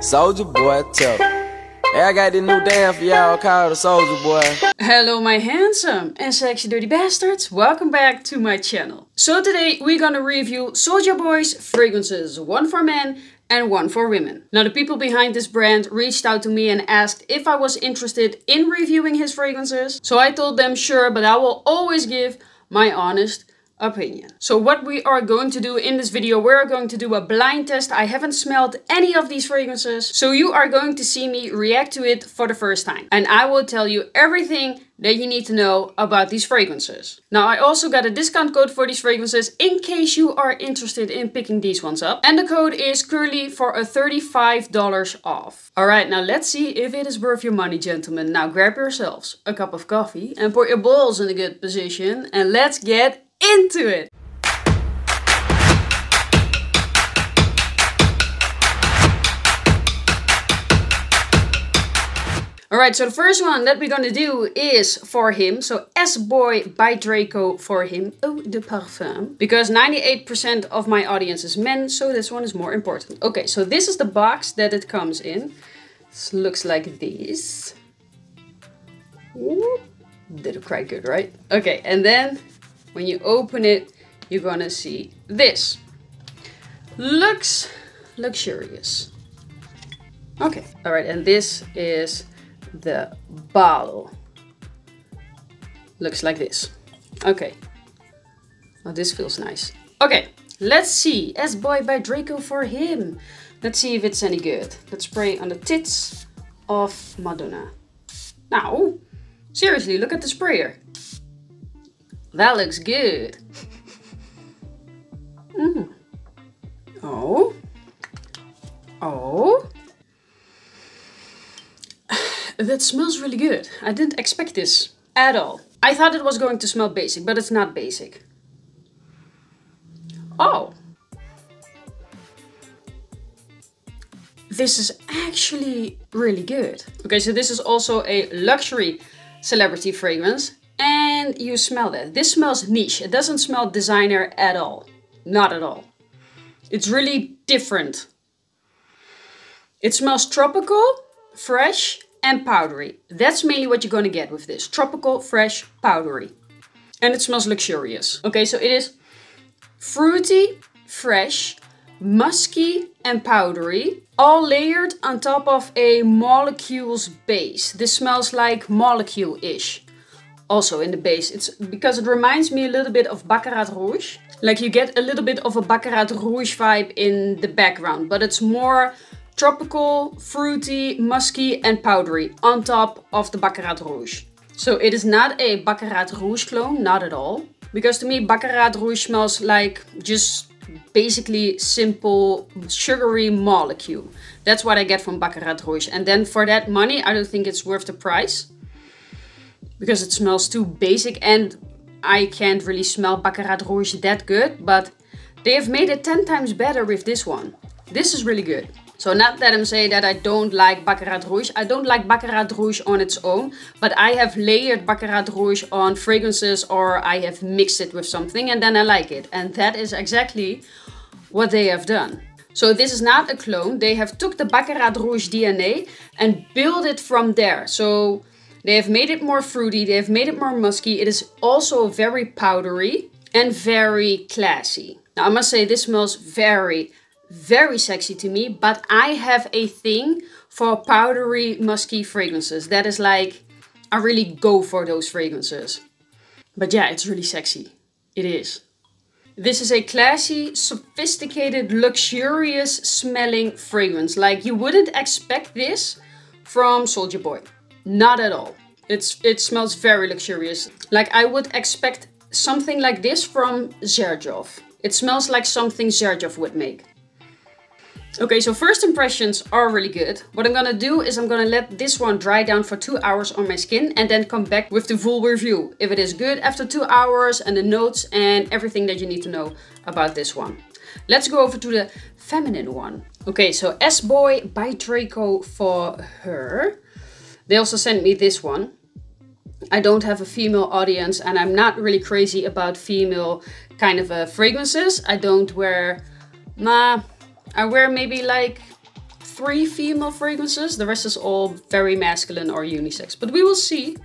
Soulja Boy, tell them. Hey, I got this new dance for y'all called the Soulja Boy. Hello my handsome and sexy dirty bastards, welcome back to my channel. So today we're gonna review Soulja Boy's fragrances, one for men and one for women. Now the people behind this brand reached out to me and asked if I was interested in reviewing his fragrances. So I told them sure, but I will always give my honest opinion. So what we are going to do in this video, we're going to do a blind test. I haven't smelled any of these fragrances, so you are going to see me react to it for the first time. And I will tell you everything that you need to know about these fragrances. Now I also got a discount code for these fragrances in case you are interested in picking these ones up. And the code is Curly for a $35 off. Alright, now let's see if it is worth your money, gentlemen. Now grab yourselves a cup of coffee and put your balls in a good position and let's get into it. Alright, so the first one that we're gonna do is for him. So SBOY by Draco for him. Oh, the Parfum. Because 98% of my audience is men, so this one is more important. Okay, so this is the box that it comes in. This looks like this. Ooh, did it quite good, right? Okay, and then when you open it, you're gonna see this. Looks luxurious. Okay, all right, and this is the bottle. Looks like this. Okay. Oh, this feels nice. Okay, let's see. SBOY by Draco for him. Let's see if it's any good. Let's spray on the tits of Madonna. Now, seriously, look at the sprayer. That looks good. Oh. Oh. That smells really good. I didn't expect this at all. I thought it was going to smell basic, but it's not basic. Oh. This is actually really good. Okay, so this is also a luxury celebrity fragrance. And you smell that. This smells niche. It doesn't smell designer at all. Not at all. It's really different. It smells tropical, fresh, and powdery. That's mainly what you're going to get with this. Tropical, fresh, powdery. And it smells luxurious. Okay, so it is fruity, fresh, musky, and powdery. All layered on top of a molecules base. This smells like molecule-ish. Also in the base, it's because it reminds me a little bit of Baccarat Rouge. Like you get a little bit of a Baccarat Rouge vibe in the background, but it's more tropical, fruity, musky and powdery on top of the Baccarat Rouge. So it is not a Baccarat Rouge clone, not at all. Because to me Baccarat Rouge smells like just basically simple sugary molecule. That's what I get from Baccarat Rouge. And then for that money, I don't think it's worth the price. Because it smells too basic and I can't really smell Baccarat Rouge that good. But they have made it 10 times better with this one. This is really good. So not that I'm saying that I don't like Baccarat Rouge. I don't like Baccarat Rouge on its own. But I have layered Baccarat Rouge on fragrances or I have mixed it with something and then I like it. And that is exactly what they have done. So this is not a clone. They have took the Baccarat Rouge DNA and built it from there. So they have made it more fruity, they have made it more musky. It is also very powdery and very classy. Now I must say this smells very, very sexy to me, but I have a thing for powdery, musky fragrances. That is like, I really go for those fragrances. But yeah, it's really sexy. It is. This is a classy, sophisticated, luxurious smelling fragrance. Like you wouldn't expect this from Soulja Boy. Not at all. It smells very luxurious. Like I would expect something like this from Xerjoff. It smells like something Xerjoff would make. Okay, so first impressions are really good. What I'm gonna do is I'm gonna let this one dry down for 2 hours on my skin and then come back with the full review. If it is good after 2 hours and the notes and everything that you need to know about this one. Let's go over to the feminine one. Okay, so SBOY by Draco for her. They also sent me this one. I don't have a female audience and I'm not really crazy about female kind of fragrances. I don't wear, I wear maybe like 3 female fragrances. The rest is all very masculine or unisex. But we will see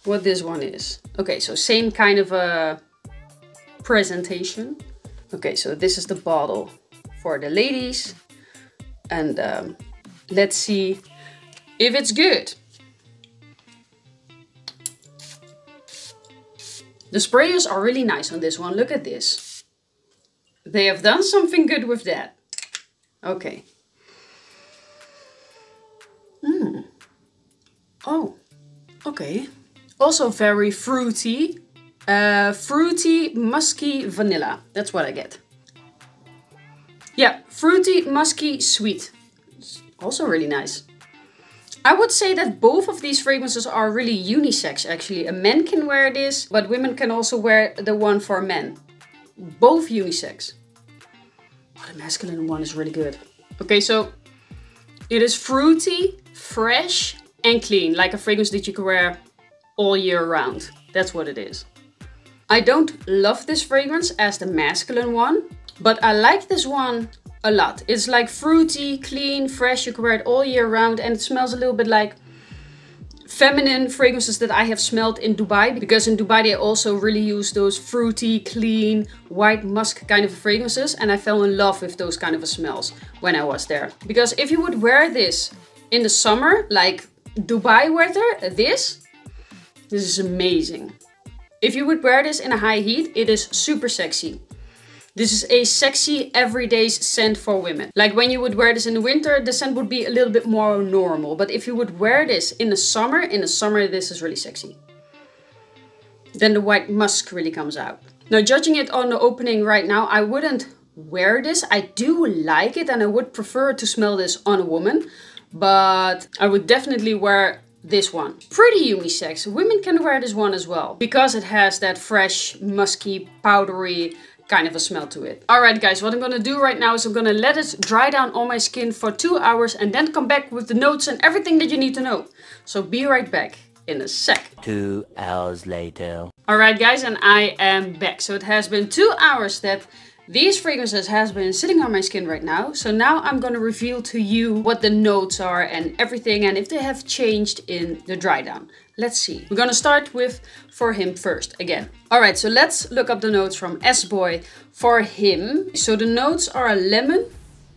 what this one is. Okay, so same kind of a presentation. Okay, so this is the bottle for the ladies. And let's see if it's good. The sprayers are really nice on this one. Look at this. They have done something good with that. Okay. Oh, okay. Also very fruity. Fruity, musky, vanilla. That's what I get. Yeah, fruity, musky, sweet. Also really nice. I would say that both of these fragrances are really unisex actually. A man can wear this, but women can also wear the one for men. Both unisex. Oh, the masculine one is really good. Okay, so it is fruity, fresh and clean. Like a fragrance that you can wear all year round. That's what it is. I don't love this fragrance as the masculine one, but I like this one a lot. It's like fruity, clean, fresh. You can wear it all year round and it smells a little bit like feminine fragrances that I have smelled in Dubai, because in Dubai they also really use those fruity, clean, white musk kind of fragrances, and I fell in love with those kind of smells when I was there. Because if you would wear this in the summer, like Dubai weather, this is amazing. If you would wear this in a high heat, it is super sexy. This is a sexy everyday scent for women. Like when you would wear this in the winter, the scent would be a little bit more normal. But if you would wear this in the summer this is really sexy. Then the white musk really comes out. Now, judging it on the opening right now, I wouldn't wear this. I do like it and I would prefer to smell this on a woman. But I would definitely wear this one. Pretty unisex. Women can wear this one as well, because it has that fresh, musky, powdery kind of a smell to it. Alright guys, what I'm gonna do right now is I'm gonna let it dry down on my skin for 2 hours and then come back with the notes and everything that you need to know. So be right back in a sec. 2 hours later. Alright guys, and I am back. So it has been 2 hours that these fragrances has been sitting on my skin right now. So now I'm gonna reveal to you what the notes are and everything, and if they have changed in the dry down. Let's see. We're gonna start with For Him first again. Alright, so let's look up the notes from SBOY For Him. So the notes are lemon,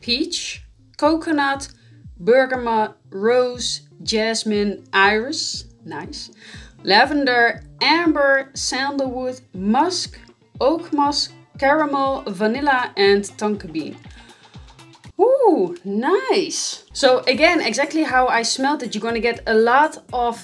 peach, coconut, bergamot, rose, jasmine, iris, nice, lavender, amber, sandalwood, musk, oak musk, caramel, vanilla and tonka bean. Ooh, nice. So again, exactly how I smelled it, you're gonna get a lot of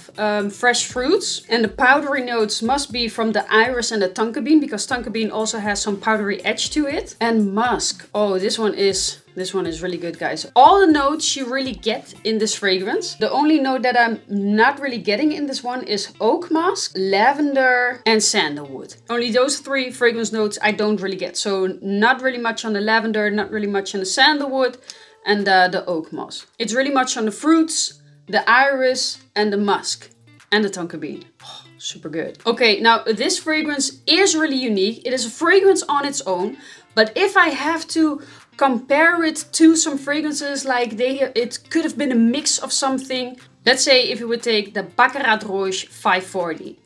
fresh fruits, and the powdery notes must be from the iris and the tonka bean, because tonka bean also has some powdery edge to it. And musk. Oh, this one is really good, guys. All the notes you really get in this fragrance. The only note that I'm not really getting in this one is oak musk, lavender and sandalwood. Only those 3 fragrance notes I don't really get. So not really much on the lavender, not really much on the sandalwood and the oak musk. It's really much on the fruits, the iris and the musk and the tonka bean. Oh, super good. Okay, now this fragrance is really unique. It is a fragrance on its own, but if I have to compare it to some fragrances, like it could have been a mix of something. Let's say if you would take the Baccarat Rouge 540.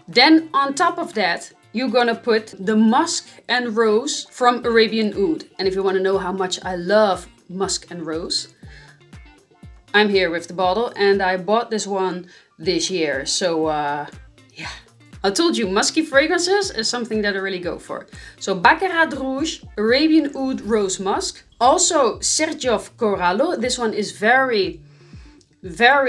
Then on top of that, you're gonna put the musk and rose from Arabian Oud. And if you wanna know how much I love musk and rose, I'm here with the bottle and I bought this one this year. So yeah. I told you, musky fragrances is something that I really go for. So Baccarat Rouge, Arabian Oud Rose Musk. Also Sergioff Corallo. This one is very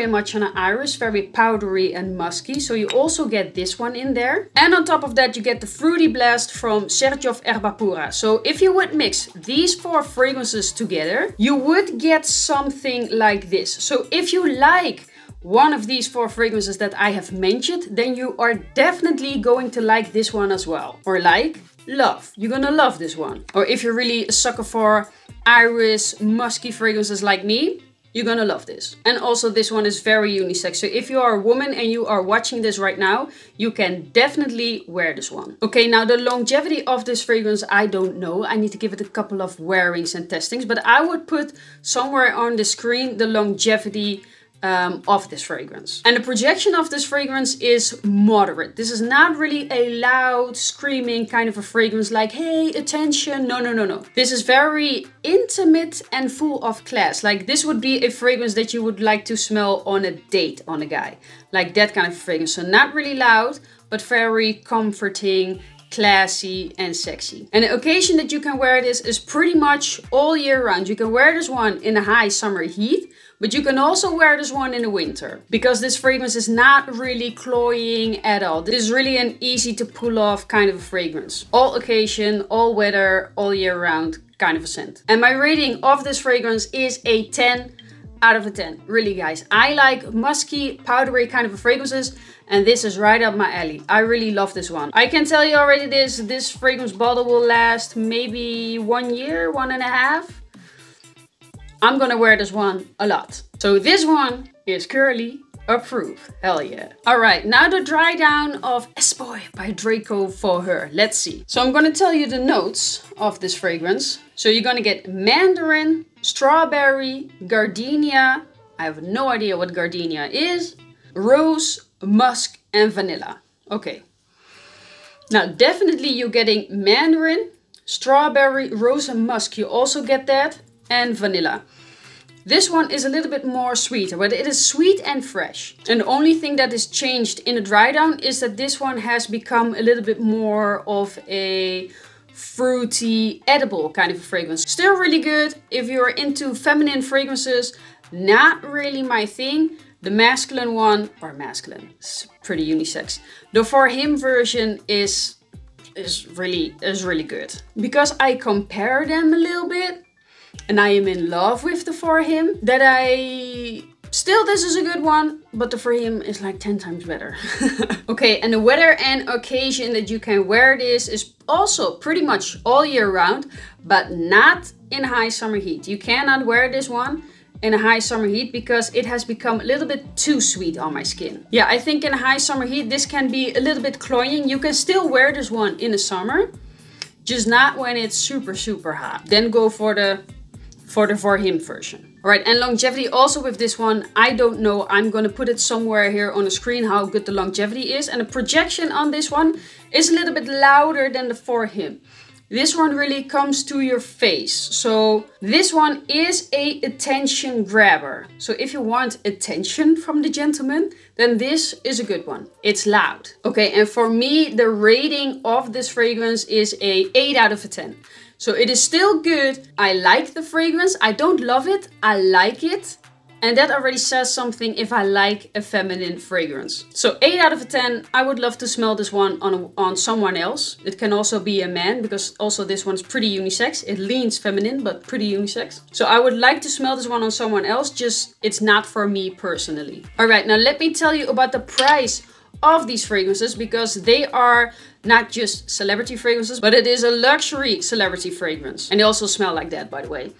much on an iris, very powdery and musky. So you also get this one in there. And on top of that, you get the Fruity Blast from Sergioff Erba Pura. So if you would mix these 4 fragrances together, you would get something like this. So if you like one of these 4 fragrances that I have mentioned, then you are definitely going to like this one as well. Or love. You're gonna love this one. Or if you're really a sucker for iris, musky fragrances like me, you're gonna love this. And also this one is very unisex. So if you are a woman and you are watching this right now, you can definitely wear this one. Okay, now the longevity of this fragrance, I don't know. I need to give it a couple of wearings and testings, but I would put somewhere on the screen the longevity of this fragrance. And the projection of this fragrance is moderate. This is not really a loud screaming kind of a fragrance like, hey, attention. No, no, no, no. This is very intimate and full of class. Like this would be a fragrance that you would like to smell on a date on a guy. Like that kind of fragrance. So not really loud, but very comforting, classy and sexy. And the occasion that you can wear this is pretty much all year round. You can wear this one in a high summer heat, but you can also wear this one in the winter because this fragrance is not really cloying at all. This is really an easy to pull off kind of a fragrance. All occasion, all weather, all year round kind of a scent. And my rating of this fragrance is a 10 out of a 10. Really guys, I like musky, powdery kind of fragrances and this is right up my alley. I really love this one. I can tell you already this fragrance bottle will last maybe 1 year, 1.5. I'm gonna wear this one a lot. So this one is Curly approved. Hell yeah. All right, now the dry down of SBOY by Draco for her. Let's see. So I'm gonna tell you the notes of this fragrance. So you're gonna get mandarin, strawberry, gardenia. I have no idea what gardenia is. Rose, musk and vanilla. Okay. Now definitely you're getting mandarin, strawberry, rose and musk. You also get that. And vanilla. This one is a little bit more sweeter, but it is sweet and fresh. And the only thing that is changed in the dry down is that this one has become a little bit more of a fruity, edible kind of a fragrance. Still really good if you're into feminine fragrances. Not really my thing. The masculine one, or masculine, it's pretty unisex. The For Him version is really good. Because I compare them a little bit, and I am in love with the For Him, that still this is a good one, but the For Him is like 10 times better. Okay, and the weather and occasion that you can wear this is also pretty much all year round, but not in high summer heat. You cannot wear this one in a high summer heat because it has become a little bit too sweet on my skin. Yeah, I think in a high summer heat this can be a little bit cloying. You can still wear this one in the summer, just not when it's super hot. Then go for the For Him version. All right, and longevity also with this one, I don't know. I'm gonna put it somewhere here on the screen how good the longevity is. And the projection on this one is a little bit louder than the For Him. This one really comes to your face. So this one is a attention grabber. So if you want attention from the gentleman, then this is a good one. It's loud. Okay, and for me, the rating of this fragrance is a 8 out of a 10. So it is still good. I like the fragrance. I don't love it. I like it. And that already says something if I like a feminine fragrance. So 8 out of a 10. I would love to smell this one on someone else. It can also be a man because also this one is pretty unisex. It leans feminine, but pretty unisex. So I would like to smell this one on someone else. Just it's not for me personally. All right, now let me tell you about the price of these fragrances because they are not just celebrity fragrances, but it is a luxury celebrity fragrance. And they also smell like that, by the way.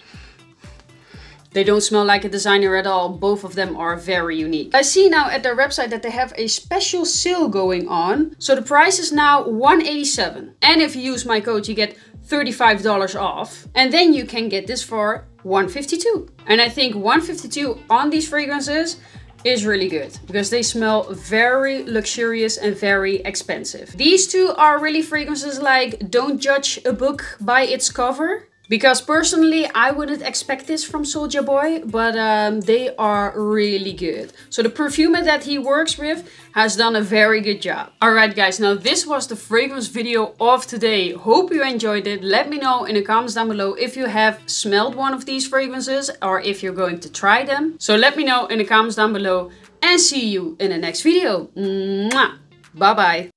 They don't smell like a designer at all. Both of them are very unique. I see now at their website that they have a special sale going on. So the price is now $187. And if you use my code, you get $35 off. And then you can get this for $152. And I think $152 on these fragrances is really good because they smell very luxurious and very expensive. These two are really fragrances like don't judge a book by its cover. Because personally, I wouldn't expect this from Soulja Boy, but they are really good. So the perfumer that he works with has done a very good job. Alright guys, now this was the fragrance video of today. Hope you enjoyed it. Let me know in the comments down below if you have smelled one of these fragrances or if you're going to try them. So let me know in the comments down below and see you in the next video. Mwah! Bye bye.